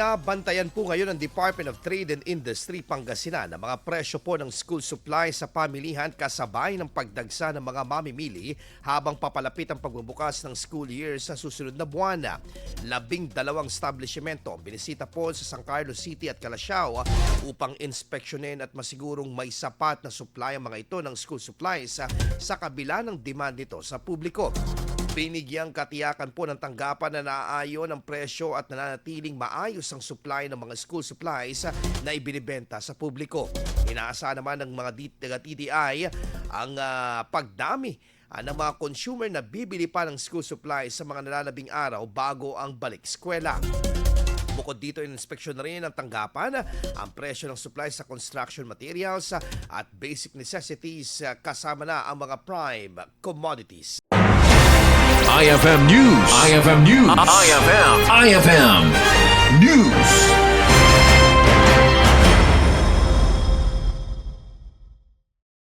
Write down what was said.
Binabantayan po ngayon ng Department of Trade and Industry Pangasinan ang mga presyo po ng school supplies sa pamilihan kasabay ng pagdagsa ng mga mamimili habang papalapit ang pagbubukas ng school year sa susunod na buwan. 12 establisyimento binisita po sa San Carlos City at Calasiao upang inspeksyunin at masigurong may sapat na supply ang mga ito ng school supplies sa kabila ng demand nito sa publiko. Binigyan katiyakan po ng tanggapan na naaayon ang presyo at nananatiling maayos ang supply ng mga school supplies na ibinibenta sa publiko. Inaasahan naman ng mga TDI ang pagdami ng mga consumer na bibili pa ng school supplies sa mga nalalabing araw bago ang balik eskwela. Bukod dito, in-inspeksyon na rin ang tanggapan, ang presyo ng supplies sa construction materials at basic necessities kasama na ang mga prime commodities. IFM News. IFM News. IFM News.